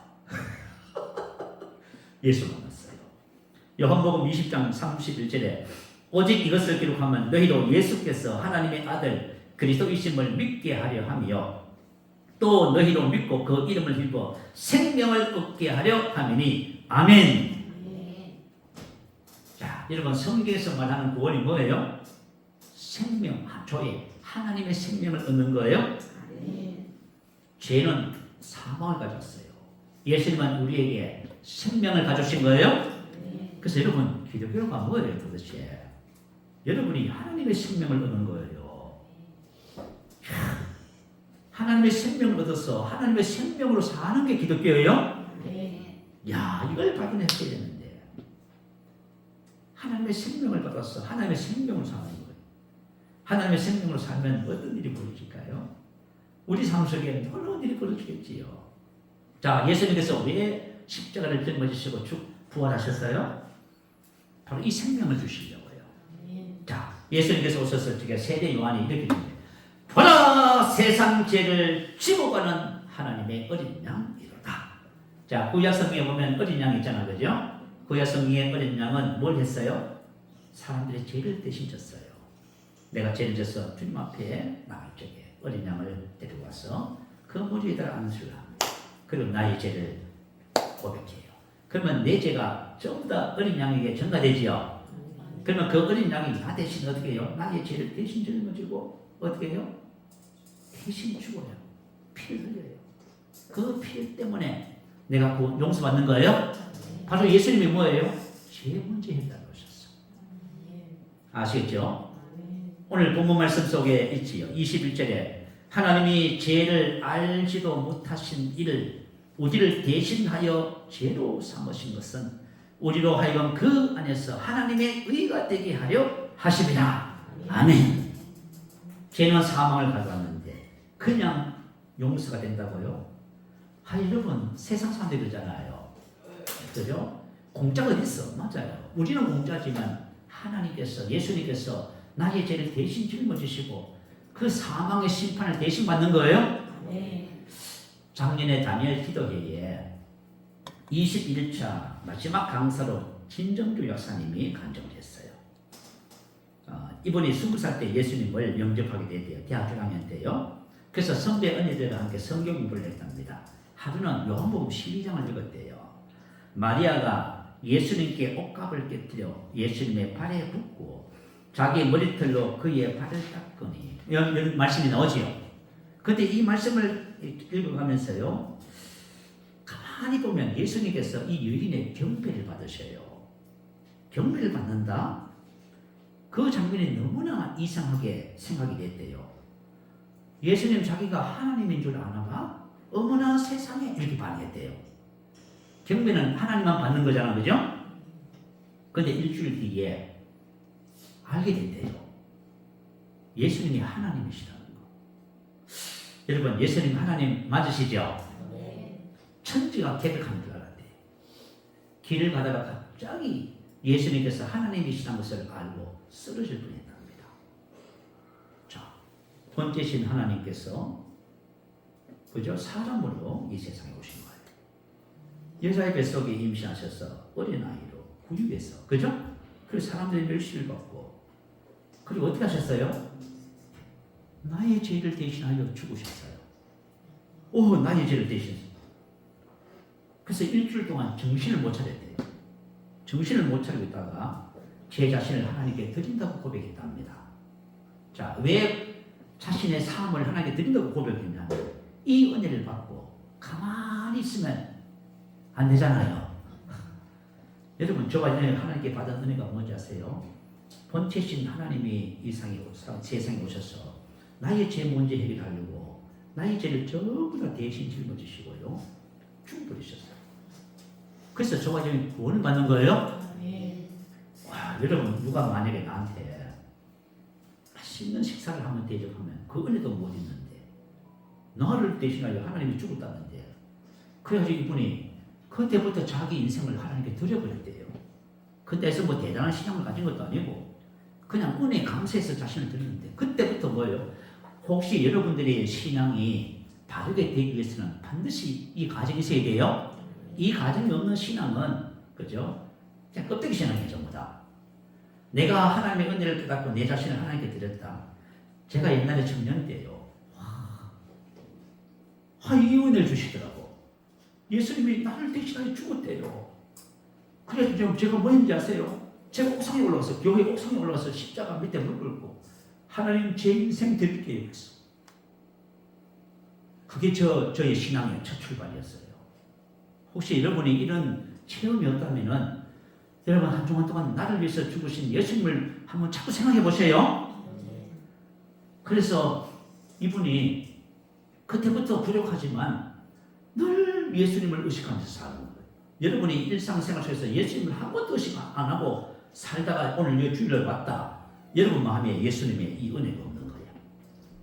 예수 만났어요. 요한복음 20장 31절에 오직 이것을 기록하면 너희도 예수께서 하나님의 아들 그리스도이심을 믿게 하려 하며 또 너희도 믿고 그 이름을 빌고 생명을 얻게 하려 함이니 아멘. 자, 여러분 성경에서 말하는 구원이 뭐예요? 생명, 조에 하나님의 생명을 얻는 거예요. 죄는 사망을 가졌어요. 예수님은 우리에게 생명을 가져오신 거예요. 그래서 여러분 기독교가 뭐예요 도대체? 여러분이 하나님의 생명을 얻는 거예요. 하나님의 생명을 얻어서 하나님의 생명으로 사는 게 기독교예요? 야, 이걸 발견했어야 되는데 하나님의 생명을 받아서 하나님의 생명으로 사는 거예요. 하나님의 생명으로 살면 어떤 일이 벌어질까요? 우리 삶 속에 놀라운 일이 벌어지겠지요. 자, 예수님께서 왜 십자가를 짊어지시고 부활하셨어요? 바로 이 생명을 주시려고요. 자, 예수님께서 오셔서 세례 요한이 이렇게 됩니다. 보라, 세상 죄를 지고 가는 하나님의 어린 양이로다. 자, 구약 성경에 보면 어린 양 있잖아, 그죠? 구약 성경의 어린 양은 뭘 했어요? 사람들의 죄를 대신 졌어요. 내가 죄를 져서 주님 앞에 나갈 적에 어린 양을 데려와서 그 머리에다가 안수를 합니다. 그리고 나의 죄를 고백해요. 그러면 내 죄가 전부 다 어린 양에게 전가되지요. 그러면 그 어린 양이 나 대신 어떻게 해요? 나의 죄를 대신 짊어지고 어떻게 해요? 대신 죽어요. 피를 흘려요. 그 피 때문에 내가 용서받는 거예요? 바로 예수님이 뭐예요? 죄 문제 해결하러 오셨어. 아시겠죠? 오늘 본문 말씀 속에 있지요. 21절에 하나님이 죄를 알지도 못하신 이를 우리를 대신하여 죄로 삼으신 것은 우리로 하여금 그 안에서 하나님의 의가 되게 하려 하심이라. 아멘. 죄는 사망을 가져왔는데 그냥 용서가 된다고요? 여러분 세상 사람들이 그러잖아요. 그죠? 공짜가 어디 있어? 맞아요. 우리는 공짜지만 하나님께서 예수님께서 나의 죄를 대신 짊어지시고 그 사망의 심판을 대신 받는 거예요? 네. 작년에 다니엘 기도회에 21차 마지막 강사로 진정규 역사님이 간증을 했어요. 이분이 20살 때 예수님을 영접하게 됐대요. 대학 1학년 때요. 그래서 선배 언니들과 함께 성경 공부를 했답니다. 하루는 요한복음 12장을 읽었대요. 마리아가 예수님께 옷값을 깨뜨려 예수님의 발에 붓고 자기 머리털로 그의 발을 닦으니 이런 말씀이 나오지요. 그런데 이 말씀을 읽어가면서요, 가만히 보면 예수님께서 이 여인의 경배를 받으셔요. 경배를 받는다? 그 장면이 너무나 이상하게 생각이 됐대요. 예수님 자기가 하나님인 줄 아나봐? 어머나 세상에 이렇게 반응했대요. 경배는 하나님만 받는 거잖아, 그죠? 그런데 일주일 뒤에 알게 된대요. 예수님이 하나님이시라는 거. 여러분, 예수님 하나님 맞으시죠? 네. 천지가 개벽한 줄 알았대요. 길을 가다가 갑자기 예수님께서 하나님이시라는 것을 알고 쓰러질 뻔했답니다. 자, 번째신 하나님께서 그죠? 사람으로 이 세상에 오신 거예요. 여자의 뱃속에 임신하셔서 어린아이로 구육해서, 그죠? 그래서 사람들이 멸시를 받고, 그리고 어떻게 하셨어요? 나의 죄를 대신하여 죽으셨어요. 나의 죄를 대신했어요. 그래서 일주일 동안 정신을 못 차렸대요. 정신을 못 차리고 있다가 제 자신을 하나님께 드린다고 고백했답니다. 자, 왜 자신의 삶을 하나님께 드린다고 고백했냐면 이 은혜를 받고 가만히 있으면 안 되잖아요. 여러분, 저와 하나님께 받은 은혜가 뭔지 아세요? 본체신 하나님이 세상에 오셔서 나의 죄 문제 해결하려고 나의 죄를 전부 다 대신 짊어지시고요, 죽어버리셨어요. 그래서 저와 구원을 받는 거예요. 와, 여러분, 누가 만약에 나한테 맛있는 식사를 하면 대접하면 그 은혜도 못 있는데 나를 대신하여 하나님이 죽었다는데, 그래가지고 이분이 그때부터 자기 인생을 하나님께 드려버렸대요. 그때서 뭐 대단한 신앙을 가진 것도 아니고 그냥 은혜 감사해서 자신을 드리는데, 그때부터 뭐예요? 혹시 여러분들의 신앙이 바르게 되기 위해서는 반드시 이 과정이 있어야 돼요. 이 과정이 없는 신앙은, 그죠? 그냥 껍데기 신앙이에요, 전부 다. 내가 하나님의 은혜를 깨닫고 내 자신을 하나님께 드렸다. 제가 옛날에 청년 때요, 이 은혜를 주시더라고. 예수님이 나를 대신하여 죽었대요. 그래서 제가 뭐 했는지 아세요? 제가 옥상에 올라가서, 교회 옥상에 올라가서 십자가 밑에 무릎 꿇고 하나님 제 인생 드릴게요 했어. 그게 저의 신앙의 첫 출발이었어요. 혹시 여러분이 이런 체험이 없다면은 여러분, 한 주간 동안 나를 위해서 죽으신 예수님을 한번 자꾸 생각해 보세요. 그래서 이분이 그때부터 부족하지만 늘 예수님을 의식하면서 사는 거예요. 여러분이 일상생활 속에서 예수님을 한 번도 의식 안 하고 살다가 오늘 이 주일을 봤다. 여러분 마음에 예수님의 이 은혜가 없는 거예요.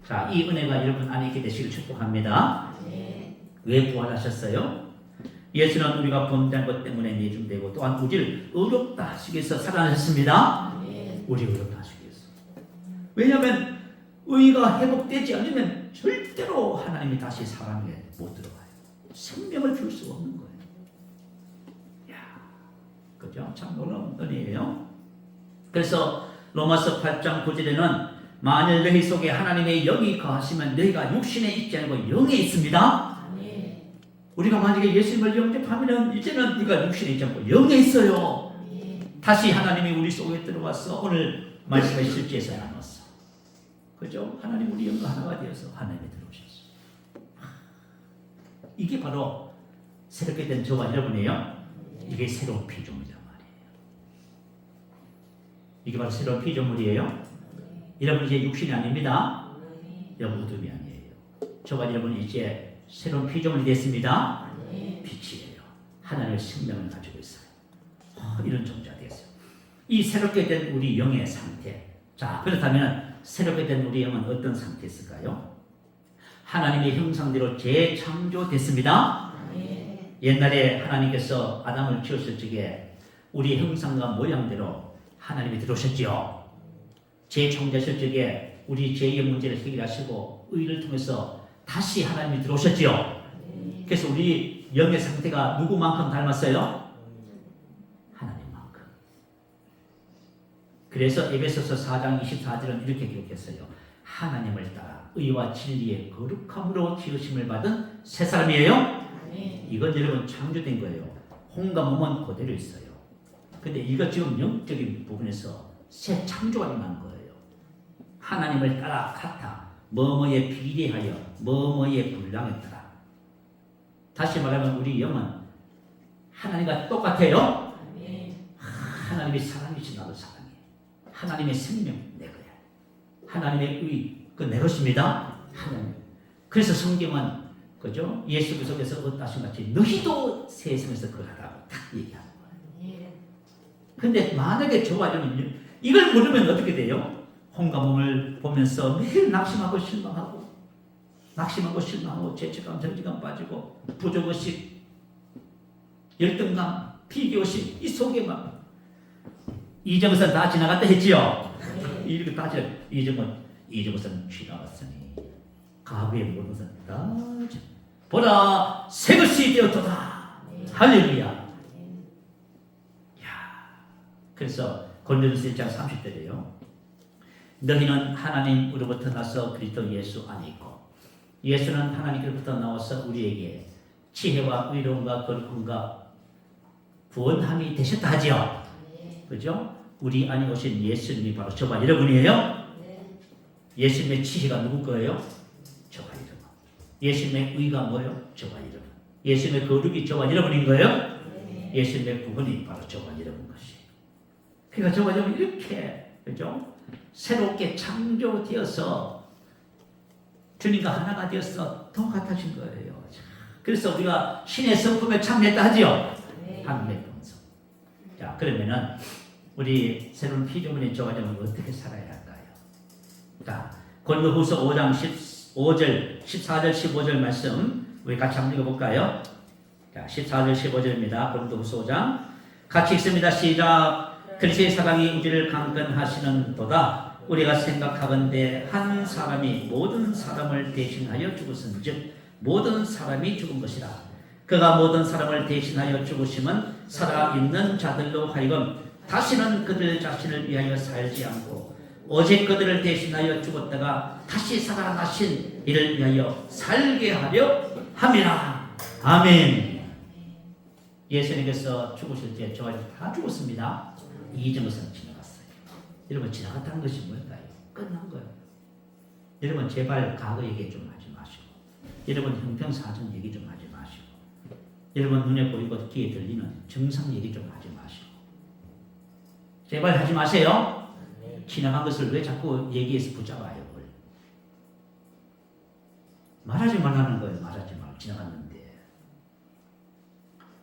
자, 이 은혜가 여러분 안에 있게 되시길 축복합니다. 왜 부활하셨어요? 예수는 우리가 범죄한 것 때문에 내중되고 또한 우리를 의롭다 하시기 위해서 살아나셨습니다. 우리 의롭다 하시기 위해서. 왜냐하면 의가 회복되지 않으면 절대로 하나님이 다시 사람에게 못 들어가요. 생명을 줄 수 없는 거예요. 야, 그죠? 참 놀라운 은혜예요. 그래서 로마서 8장 9절에는 만일 너희 속에 하나님의 영이 거하시면 너희가 육신에 있지 않고 영에 있습니다. 우리가 만약에 예수님을 영접하면 이제는 우리가 육신에 있지 않고 영에 있어요. 다시 하나님이 우리 속에 들어와서 오늘 말씀을 실제에서 나눴어. 그죠? 하나님 우리 영과 하나가 되어서 하나님에 들어오셨어. 이게 바로 새롭게 된 저와 여러분이에요. 이게 새로운 피조물이란 말이에요. 이게 바로 새로운 피조물이에요. 여러분 이제 육신이 아닙니다. 여러분 어둠이 아니에요. 저와 여러분이 이제 새로운 피조물이 됐습니다. 빛이에요. 하나님의 생명을 가지고 있어요. 이런 존재가 됐어요. 이 새롭게 된 우리 영의 상태. 자, 그렇다면 새롭게 된 우리 영은 어떤 상태였을까요? 하나님의 형상대로 재창조됐습니다. 옛날에 하나님께서 아담을 지었을 적에 우리 형상과 모양대로 하나님이 들어오셨지요. 재창조하실 적에 우리 죄의 문제를 해결하시고 의를 통해서 다시 하나님이 들어오셨지요. 그래서 우리 영의 상태가 누구만큼 닮았어요? 하나님만큼. 그래서 에베소서 4장 24절은 이렇게 기록했어요. 하나님을 따라 의와 진리의 거룩함으로 지으심을 받은 새 사람이에요. 이건 여러분 창조된 거예요. 혼과 몸은 그대로 있어요. 근데 이거 지금 영적인 부분에서 새 창조가 일어난 거예요. 하나님을 따라 같아 뭐뭐에 비례하여 뭐뭐에 분량했더라. 다시 말하면 우리 영은 하나님과 똑같아요. 하나님의 사랑이시 나도 사랑해. 하나님의 생명 내 거야. 하나님의 의 그 내 것입니다. 하나님. 그래서 성경은 그죠? 예수 그리스도께서 어떠신 같이 너희도 세상에서 그러라고 딱 얘기하는 거예요. 근데 만약에 저와 여러분 이걸 모르면 어떻게 돼요? 혼과 몸을 보면서 매일 낙심하고 실망하고 죄책감, 정직감 빠지고 부족의식, 열등감, 비교심 이 속에 막 이정선 다 지나갔다 했지요. 이렇게 다 이정선 지나갔으니 가부의 모든 것은 다 보라 새 것이 되었도다. 할렐루야. 야, 그래서 고린도전서 1장 30절이에요. 너희는 하나님으로부터 나서 그리스도 예수 안에 있고 예수는 하나님께로부터 나와서 우리에게 지혜와 의로움과 거룩함과 구원함이 되셨다 하지요. 그죠? 우리 안에 오신 예수님이 바로 저와 여러분이에요. 예수님의 지혜가 누구 거예요? 저와 여러분. 예수님의 의가 뭐예요? 저와 여러분. 예수님의 거룩이 저와 여러분인 거예요? 예수님의 구원이 바로 저와 여러분 것이에요. 그러니까 저와 여러분 이렇게 그죠? 새롭게 창조되어서 주님과 하나가 되어서 더 같아진 거예요. 그래서 우리가 신의 성품에 참여했다 하지요? 하늘의 동성. 자, 그러면은 우리 새로운 피조물인 저와 여러분 어떻게 살아야 할까요? 자, 고린도후서 5장 15절, 14절, 15절 말씀 우리 같이 한번 읽어볼까요? 자, 14절, 15절입니다. 고린도후서 5장 같이 읽습니다. 시작. 그리스도의 사랑이 우리를 강건하시는도다. 우리가 생각하건대 한 사람이 모든 사람을 대신하여 죽었은즉 모든 사람이 죽은 것이라. 그가 모든 사람을 대신하여 죽으심은 살아있는 자들로 하여금 다시는 그들 자신을 위하여 살지 않고 오직 그들을 대신하여 죽었다가 다시 살아나신 이를 위하여 살게 하려 함이라. 아멘. 예수님께서 죽으실 때 저와 다 죽었습니다. 이전 것은 지나갔어요. 여러분, 지나갔다는 것이 뭘까요? 끝난 거예요. 여러분, 제발 과거 얘기 좀 하지 마시고, 여러분 형평사정 얘기 좀 하지 마시고, 여러분 눈에 보이고 귀에 들리는 정상 얘기 좀 하지 마시고, 제발 하지 마세요. 지나간 것을 왜 자꾸 얘기해서 붙잡아요? 말하지 말라는 거예요. 말하지 말고. 지나갔는데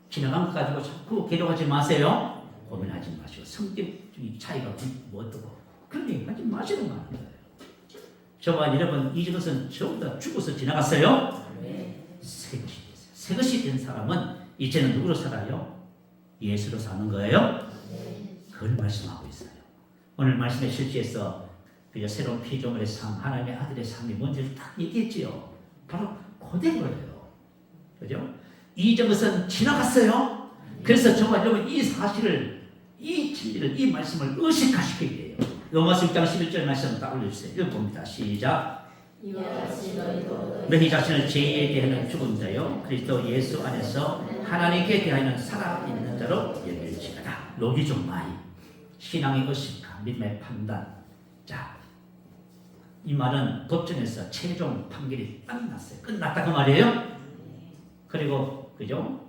지나간 것 가지고 자꾸 괴로워하지 마세요. 고민하지 마시고, 성격적인 차이가 뭐 어떠고 그런 얘기 하지 마시는 거 아니에요. 저와 여러분 이전 것은 전부 다 죽어서 지나갔어요. 새 것이 됐어요. 새 것이 된 사람은 이제는 누구로 살아요? 예수로 사는 거예요. 그걸 말씀하고 있어요. 오늘 말씀의 실지에서 새로운 피조물의 삶, 하나님의 아들의 삶이 뭔지를 딱 얘기했지요. 바로 그대로예요. 그죠? 이전 것은 지나갔어요. 그래서 저와 여러분 이 사실을, 이 진리를, 이 말씀을 의식하시게 돼요. 로마서 6장 11절 말씀 딱 올려주세요. 읽어봅니다. 시작. 너희 자신을 죄에 대하여 죽은 자요 그리스도 예수 안에서 하나님께 대하여 살아있는 자로 여길지어다. 로기종 마이. 신앙의 의식과 믿음의 판단. 자, 이 말은 법정에서 최종 판결이 딱 났어요. 끝났다 그 말이에요. 그리고 그죠?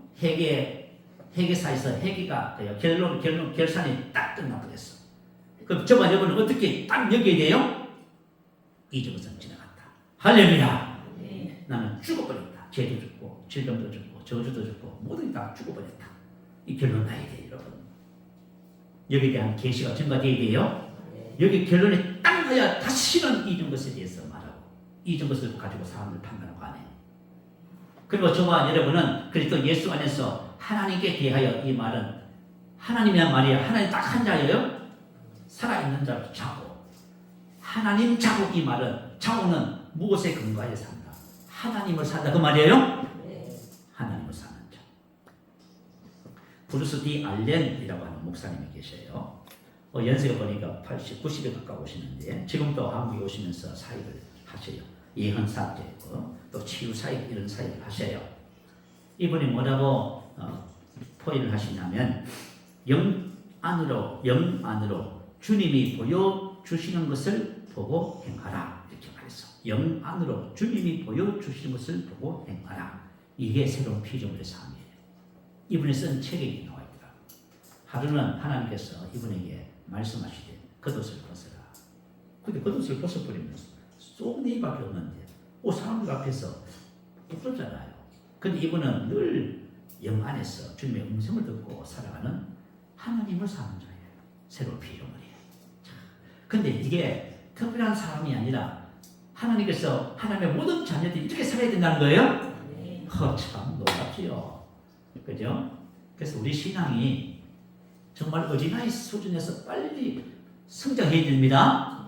회계사에서 회계가 결산이 딱 끝났고 됐어. 그럼 저와 여러분은 어떻게 딱 여기에 돼요? 이전 것은 지나갔다. 할렐루야. 나는 죽어버렸다. 죄도 죽고 질병도 죽고 저주도 죽고 모든 게 다 죽어버렸다. 이 결론 나야 돼요, 여러분. 여기에 대한 계시가 증가되어야 돼요. 여기 결론이 딱 나야 다시는 이전 것에 대해서 말하고 이전 것을 가지고 사람을 판단하고 안 해요. 그리고 저와 여러분은 그리스도 예수 안에서 하나님께 대하여 이 말은 하나님이란 말이야. 하나님 딱 한 자예요. 살아있는 자로 자고. 하나님 자고 이 말은 자고는 무엇에 근거하여 산다? 하나님을 산다 그 말이에요? 하나님을 사는 자. 브루스 디 알렌이라고 하는 목사님이 계셔요. 연세가 보니까 80, 90에 가까우시는데 지금도 한국에 오시면서 사역을 하셔요. 예언사제고 또 치유사역 이런 사역을 하셔요. 이분이 뭐라고 포인을 하시냐면 영 안으로 주님이 보여주시는 것을 보고 행하라 이렇게 말했어. 영 안으로 주님이 보여주시는 것을 보고 행하라. 이게 새로운 피조물의 삶이에요. 이분이 쓴 책에 나와 있더라. 하루는 하나님께서 이분에게 말씀하시되 겉옷을 벗어라. 근데 겉옷을 벗어버리면 쏙내밖에 없는데 사람들 앞에서 부끄럽잖아요. 근데 이분은 늘 영 안에서 주님의 음성을 듣고 살아가는 하나님을 사는 자예요. 새로운 피조물이에요. 근데 이게 특별한 사람이 아니라 하나님께서 하나님의 모든 자녀들이 이렇게 살아야 된다는 거예요? 참 놀랍지요. 그죠? 그래서 우리 신앙이 정말 어린아이 수준에서 빨리 성장해야 됩니다.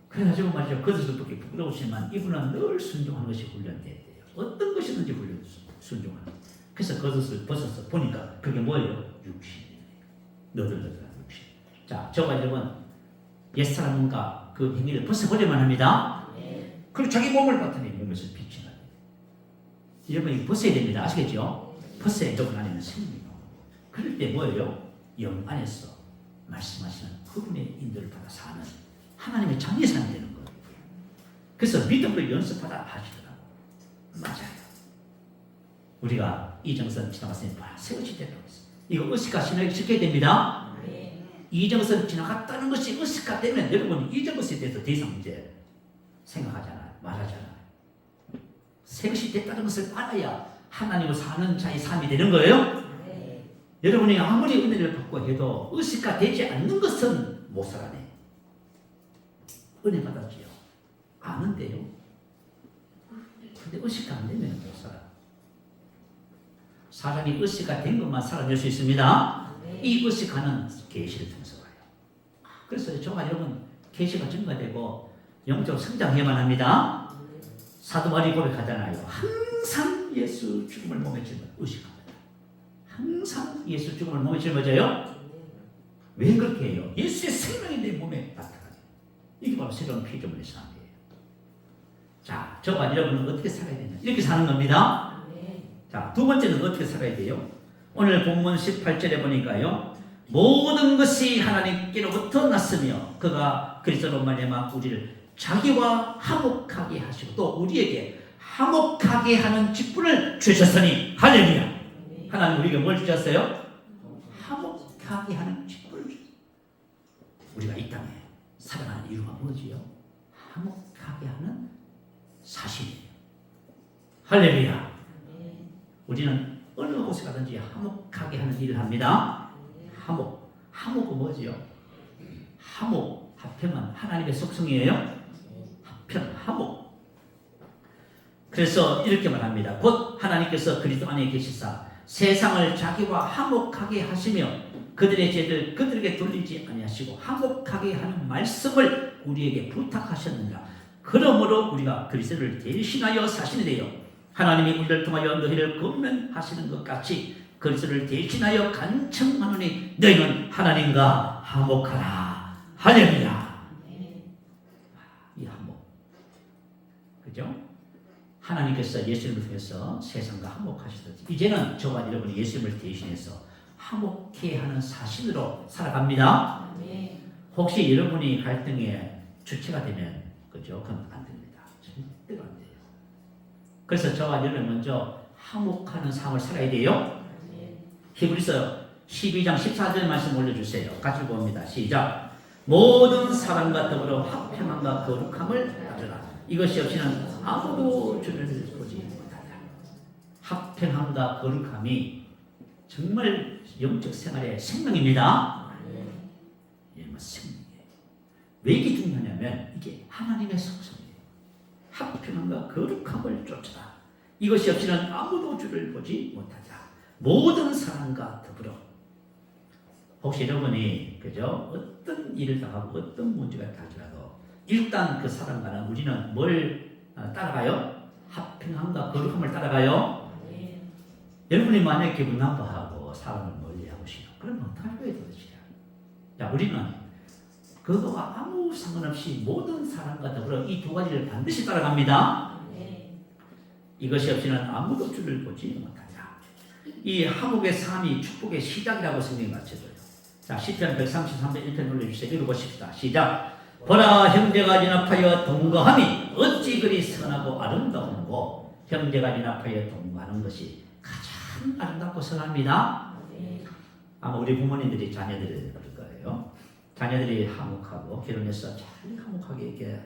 그래가지고 말이죠. 겉에서 그렇게 부끄러우시지만 이분은 늘 순종하는 것이 훈련돼야 돼요. 어떤 것이든지 순종하는. 그래서 겉옷을 벗어서 보니까 그게 뭐예요? 육신이에요. 너덜너덜한 육신. 자, 저와 여러분 옛사람과 그 행위를 벗어버려만 합니다. 그리고 자기 몸을 봤더니 몸에서 빛이 나요. 여러분이 벗어야 됩니다. 아시겠죠? 벗어야 여러분 안에는 생명이 나오고. 그럴 때 뭐예요? 영 안에서 말씀하시는 그분의 인도를 받아 사는 하나님의 자녀 사는 되는 거예요. 그래서 믿음으로 연습하다 하시더라고. 맞아요. 우리가 이정선 지나갔으니 새 것이 됐다고 했어요. 이거 의식화 신학에 지켜야 됩니다. 이정선 지나갔다는 것이 의식화 되면 여러분 이정것에 대해서 더 이상 이제 생각하잖아요. 말하잖아요. 새 것이 됐다는 것을 알아야 하나님을 사는 자의 삶이 되는 거예요. 여러분이 아무리 은혜를 받고 해도 의식화 되지 않는 것은 못 살아내. 은혜 받았지요. 아는데요. 근데 의식화 안 되면 못 살아. 사람이 의식화 된 것만 살아낼 수 있습니다. 이 의식화는 계시를 통해서 와요. 그래서 정말 여러분 계시가 증가되고 영적 성장해야만 합니다. 사도 바울이 고백하잖아요. 항상 예수 죽음을 몸에 짊어 의식합니다. 항상 예수 죽음을 몸에 짊어져요. 왜 그렇게 해요? 예수의 생명이 내 몸에 나타나요. 이게 바로 새로운 피조물의 삶이에요. 자, 저와 여러분은 어떻게 살아야 되냐? 이렇게 사는 겁니다. 자, 두 번째는 어떻게 살아야 돼요? 오늘 본문 18절에 보니까요. 모든 것이 하나님께로부터 났으며 그가 그리스도로 말미암아 우리를 자기와 화목하게 하시고 또 우리에게 화목하게 하는 직분을 주셨으니 할렐루야. 하나님 우리에게 뭘 주셨어요? 화목하게 하는 직분을 주셨어요. 우리가 이 땅에 살아가는 이유가 뭐지요? 화목하게 하는 사실이에요. 할렐루야. 우리는 어느 곳에 가든지 화목하게 하는 일을 합니다. 화목은 뭐지요? 화평은 하나님의 속성이에요. 화목. 그래서 이렇게 말합니다. 곧 하나님께서 그리스도 안에 계시사 세상을 자기와 화목하게 하시며 그들의 죄를 그들에게 돌리지 아니하시고 화목하게 하는 말씀을 우리에게 부탁하셨느니라. 그러므로 우리가 그리스도를 대신하여 사시는 데요 하나님이 우리를 통하여 너희를 권면하시는 것 같이 그리스도를 대신하여 간청하노니 너희는 하나님과 화목하라. 할렐루야. 이 화목. 그죠? 하나님께서 예수님을 통해서 세상과 화목하시듯이 이제는 저와 여러분이 예수님을 대신해서 화목해 하는 사신으로 살아갑니다. 혹시 여러분이 갈등의 주체가 되면 그죠? 그건 안 됩니다. 절대로 안 돼요. 그래서 저와 여러분 먼저 화목하는 삶을 살아야 돼요. 히브리서 12장 14절 말씀 올려주세요. 같이 봅니다. 시작. 모든 사람과 더불어 화평함과 거룩함을 가져라. 이것이 없이는 아무도 주를 보지 못한다. 화평함과 거룩함이 정말 영적 생활의 생명입니다. 생명이에요. 왜 이게 중요하냐면 이게 하나님의 속성이에요. 화평함과 거룩함을 쫓아라. 이것이 없이는 아무도 주를 보지 못하다. 모든 사람과 더불어. 혹시 여러분이 그죠? 어떤 일을 당하고 어떤 문제가 닥치더라도 일단 그 사람과는 우리는 뭘 따라가요? 화평함과 거룩함을 따라가요. 여러분이 만약 기분 나빠하고 사람을 멀리하고 싶어 그러면 어떡할 거예요 도대체? 자, 우리는 그거와 아무 상관없이 모든 사람과 더불어 이 두 가지를 반드시 따라갑니다. 이것이 없이는 아무도 주를 보지 못하자. 이 화목의 삶이 축복의 시작이라고 성경이 가르쳐줘요. 자, 시편 133편 1편 올려주세요. 읽어보십시다. 시작. 보라, 형제가 연합하여 동거함이 어찌 그리 선하고 아름다운고. 형제가 연합하여 동거하는 것이 가장 아름답고 선합니다. 아마 우리 부모님들이 자녀들을 그럴 거예요. 자녀들이 화목하고 결혼해서 잘 화목하게 이렇게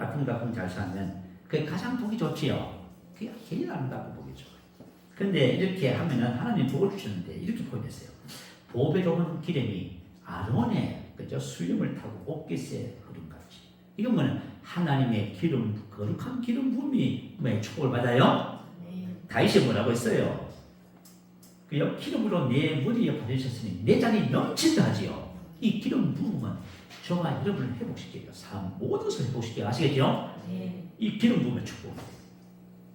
알콩달콩 잘 살면 그게 가장 보기 좋지요. 그게 제일 아름답고 보기 좋아요. 그런데 이렇게 하면은 하나님 복을 주셨는데 이렇게 표현했어요. 보배로운 기름이 아론의 그죠 수염을 타고 옷깃에 흐름같이. 이건 뭐냐? 하나님의 기름, 거룩한 기름 부음이 왜 축복을 받아요? 다윗이 뭐라고 했어요? 그 기름으로 내 머리에 바르셨으니 내 잔이 넘친다 하지요. 이 기름 부음은 저와 여러분을 회복시켜요. 삶 모든 것을 회복시켜요. 아시겠죠? 이 기름 부음의 축복입니다.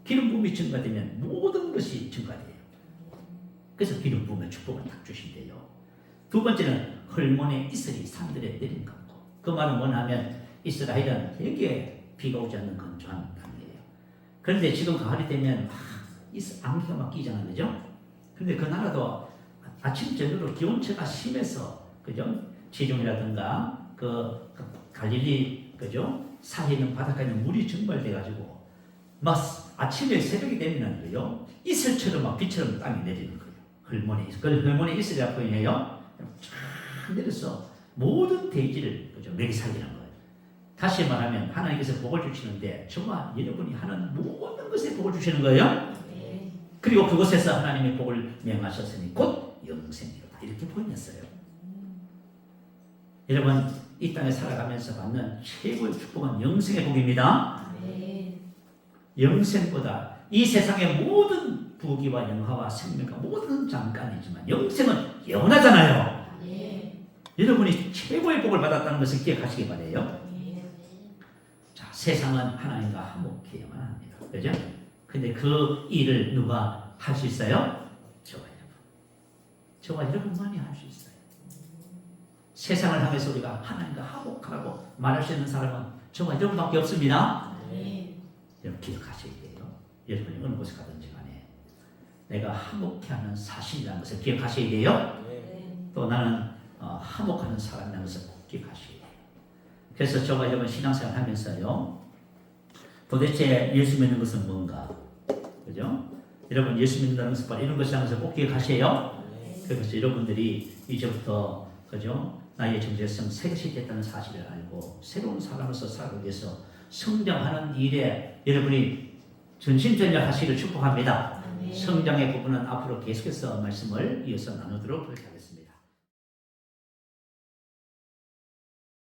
기름 부음이 증가되면 모든 것이 증가돼요. 그래서 기름 부음의 축복을 딱 주신대요. 두 번째는 헐몬의 이슬이 산들에 내린 것고. 그 말은 뭐냐면 이스라엘은 되게 비가 오지 않는 건조한 땅이에요. 그런데 지금 가을이 되면 안개가 막 끼잖아요. 그죠? 그런데 그 나라도 아침 저녁으로 기온차가 심해서 그죠? 지중이라든가 그 갈릴리 그죠? 사해 있는 바닷가에 있는 물이 증발돼 가지고 막 아침에 새벽이 되면 거요. 이슬처럼 막 비처럼 땅이 내리는 거예요. 헐몬에 이슬이라고 표현해요. 쫙 내려서 모든 대지를 그죠 먹이 살리는 거예요. 다시 말하면 하나님께서 복을 주시는데 정말 여러분이 하는 모든 것에 복을 주시는 거예요. 그리고 그곳에서 하나님의 복을 명하셨으니 곧 영생이로다 이렇게 표현했어요. 여러분 이 땅에 살아가면서 받는 최고의 축복은 영생의 복입니다. 영생보다 이 세상의 모든 부귀와 영화와 생명과 모든 잠깐이지만 영생은 영원하잖아요. 여러분이 최고의 복을 받았다는 것을 기억하시기 바라요. 자, 세상은 하나님과 화목해야만 합니다. 그죠? 근데 그 일을 누가 할 수 있어요? 저와 여러분. 저와 여러분만이 할 수 있어요. 세상을 향해서 우리가 하나님과 화목하라고 말할 수 있는 사람은 저와 여러분밖에 없습니다. 여러분 기억하셔야 돼요. 여러분이 어느 곳에 가든지 간에 내가 화목해하는 사실이라는 것을 기억하셔야 돼요. 또 나는 화목하는 사람이라는 것을 꼭 기억하셔야 돼요. 그래서 저와 여러분 신앙생활 하면서요. 도대체 예수 믿는 것은 뭔가? 그죠? 여러분 예수 믿는다는 것은 이런 것이라는 것을 꼭 기억하세요. 그래서 여러분들이 이제부터 그죠? 나의 정체성 새것이 됐다는 사실을 알고 새로운 사람으로서 살아가기 위해서 성장하는 일에 여러분이 전심전력하시기를 축복합니다. 성장의 부분은 앞으로 계속해서 말씀을 이어서 나누도록 그렇게 하겠습니다.